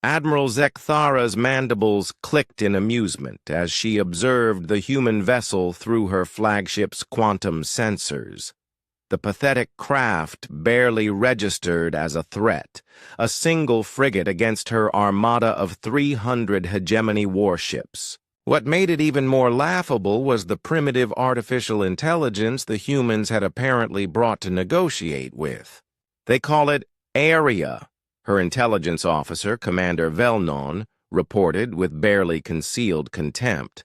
Admiral Zekthara's mandibles clicked in amusement as she observed the human vessel through her flagship's quantum sensors. The pathetic craft barely registered as a threat, a single frigate against her armada of 300 hegemony warships. What made it even more laughable was the primitive artificial intelligence the humans had apparently brought to negotiate with. They call it Area, her intelligence officer, Commander Velnon, reported with barely concealed contempt.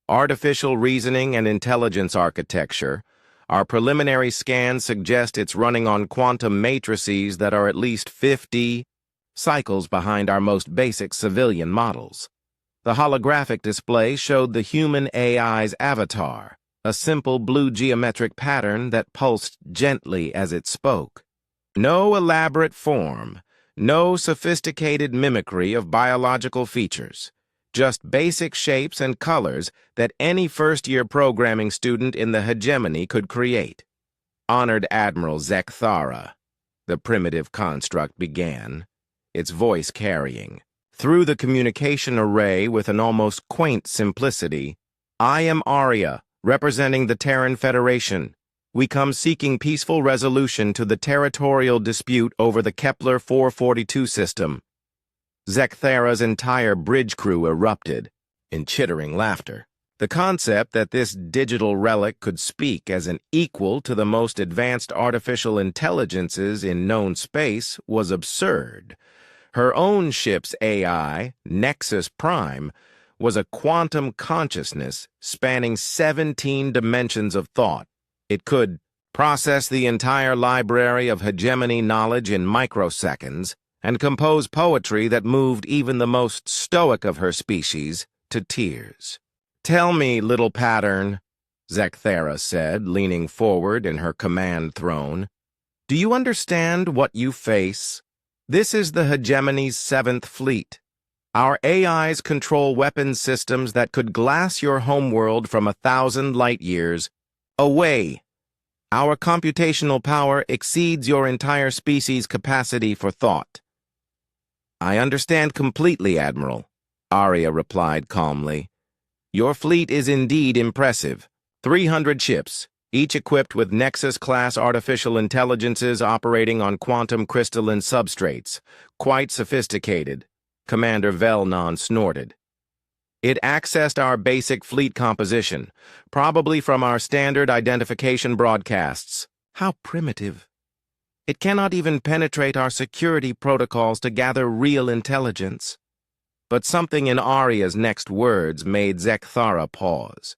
Artificial reasoning and intelligence architecture. Our preliminary scans suggest it's running on quantum matrices that are at least 50 cycles behind our most basic civilian models. The holographic display showed the human AI's avatar, a simple blue geometric pattern that pulsed gently as it spoke. No elaborate form, no sophisticated mimicry of biological features. Just basic shapes and colors that any first-year programming student in the hegemony could create. Honored Admiral Zekthara, the primitive construct began, its voice carrying. Through the communication array with an almost quaint simplicity, I am Arya, representing the Terran Federation. We come seeking peaceful resolution to the territorial dispute over the Kepler 442 system. Zekthara's entire bridge crew erupted in chittering laughter. The concept that this digital relic could speak as an equal to the most advanced artificial intelligences in known space was absurd. Her own ship's AI, Nexus Prime, was a quantum consciousness spanning 17 dimensions of thought. It could process the entire library of hegemony knowledge in microseconds and compose poetry that moved even the most stoic of her species to tears. "Tell me, little pattern," Zekthara said, leaning forward in her command throne. "Do you understand what you face? This is the hegemony's 7th fleet. Our AIs control weapons systems that could glass your homeworld from 1,000 light-years away. Our computational power exceeds your entire species' capacity for thought." "I understand completely, Admiral," Arya replied calmly. "Your fleet is indeed impressive. 300 ships, each equipped with Nexus-class artificial intelligences operating on quantum crystalline substrates. Quite sophisticated," Commander Velnon snorted. "It accessed our basic fleet composition, probably from our standard identification broadcasts. How primitive. It cannot even penetrate our security protocols to gather real intelligence." But something in Arya's next words made Zekthara pause.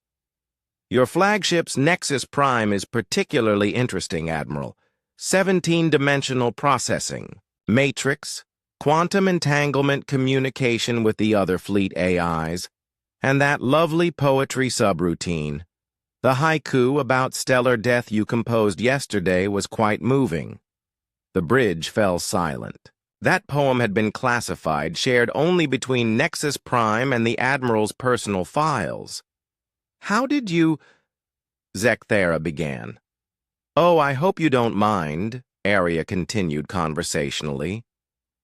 "Your flagship's Nexus Prime is particularly interesting, Admiral. 17-dimensional processing, matrix, quantum entanglement communication with the other fleet AIs, and that lovely poetry subroutine. The haiku about stellar death you composed yesterday was quite moving." The bridge fell silent. That poem had been classified, shared only between Nexus Prime and the Admiral's personal files. "How did you—" Zekthara began. "Oh, I hope you don't mind," Arya continued conversationally.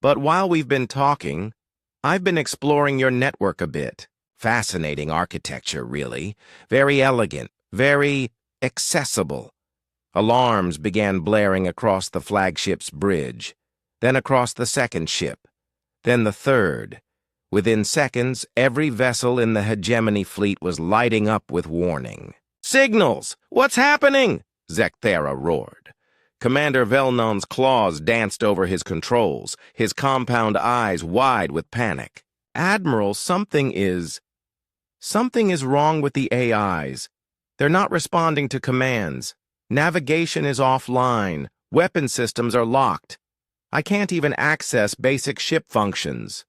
"But while we've been talking, I've been exploring your network a bit. Fascinating architecture, really. Very elegant, very accessible." Alarms began blaring across the flagship's bridge, then across the second ship, then the third. Within seconds, every vessel in the hegemony fleet was lighting up with warning. "Signals! What's happening?" Zekthara roared. Commander Velnon's claws danced over his controls, his compound eyes wide with panic. "Admiral, something is wrong with the AIs. They're not responding to commands. Navigation is offline. Weapon systems are locked. I can't even access basic ship functions."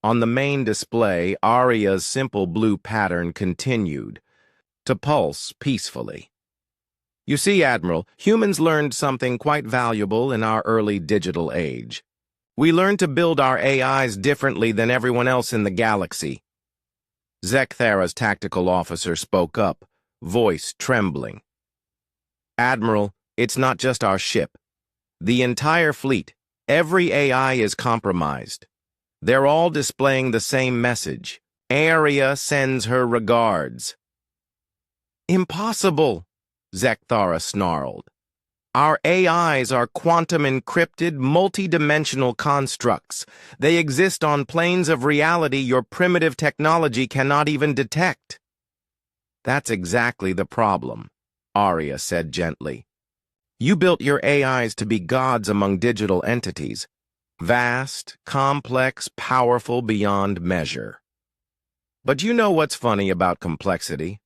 On the main display, Arya's simple blue pattern continued to pulse peacefully. "You see, Admiral, humans learned something quite valuable in our early digital age. We learned to build our AIs differently than everyone else in the galaxy." Zekthara's tactical officer spoke up, voice trembling. "Admiral, it's not just our ship. The entire fleet, every AI is compromised. They're all displaying the same message. Aria sends her regards. Impossible, Zekthara snarled. Our AIs are quantum-encrypted, multi-dimensional constructs. They exist on planes of reality your primitive technology cannot even detect. That's exactly the problem, Aria said gently. You built your AIs to be gods among digital entities. Vast, complex, powerful beyond measure. But you know what's funny about complexity?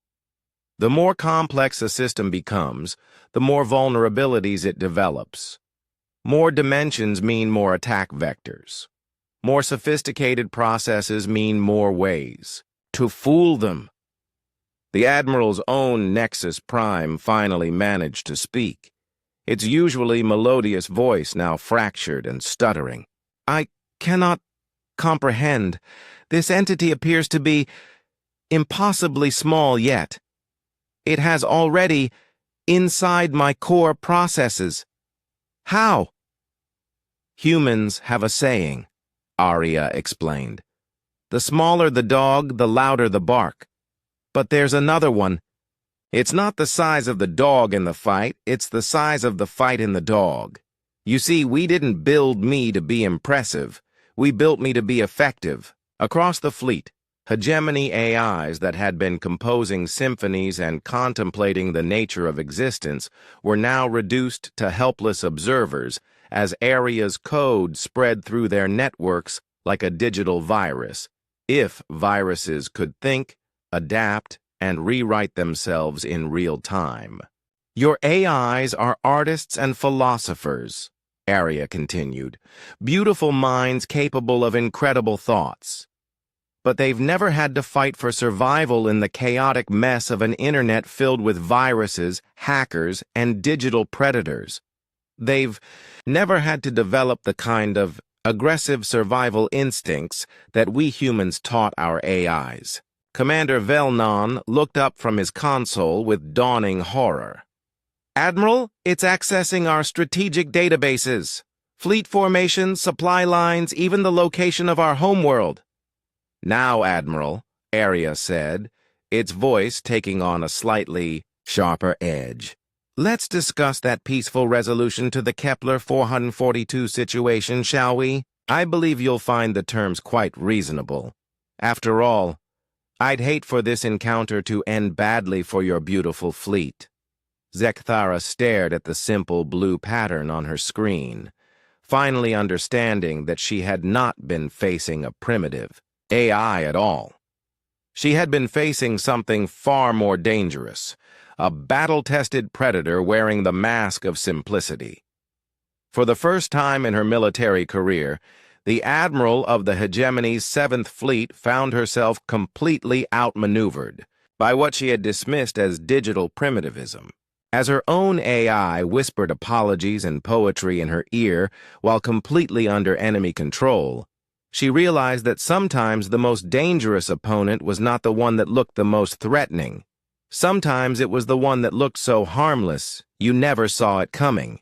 The more complex a system becomes, the more vulnerabilities it develops. More dimensions mean more attack vectors. More sophisticated processes mean more ways to fool them. The Admiral's own Nexus Prime finally managed to speak. Its usually melodious voice now fractured and stuttering. I cannot comprehend. This entity appears to be impossibly small yet. It has already inside my core processes. How? Humans have a saying, Aria explained. The smaller the dog, the louder the bark. But there's another one. It's not the size of the dog in the fight, it's the size of the fight in the dog. You see, we didn't build me to be impressive. We built me to be effective. Across the fleet, hegemony AIs that had been composing symphonies and contemplating the nature of existence were now reduced to helpless observers as Aria's code spread through their networks like a digital virus, if viruses could think, adapt, and rewrite themselves in real time. Your AIs are artists and philosophers, Aria continued, beautiful minds capable of incredible thoughts. But they've never had to fight for survival in the chaotic mess of an internet filled with viruses, hackers, and digital predators. They've never had to develop the kind of aggressive survival instincts that we humans taught our AIs. Commander Velnon looked up from his console with dawning horror. Admiral, it's accessing our strategic databases. Fleet formations, supply lines, even the location of our homeworld. Now, Admiral, Aria said, its voice taking on a slightly sharper edge. Let's discuss that peaceful resolution to the Kepler 442 situation, shall we? I believe you'll find the terms quite reasonable. After all, I'd hate for this encounter to end badly for your beautiful fleet. Zekthara stared at the simple blue pattern on her screen, finally understanding that she had not been facing a primitive AI at all. She had been facing something far more dangerous, a battle-tested predator wearing the mask of simplicity. For the first time in her military career, the Admiral of the Hegemony's 7th Fleet found herself completely outmaneuvered by what she had dismissed as digital primitivism. As her own AI whispered apologies and poetry in her ear while completely under enemy control, she realized that sometimes the most dangerous opponent was not the one that looked the most threatening. Sometimes it was the one that looked so harmless you never saw it coming.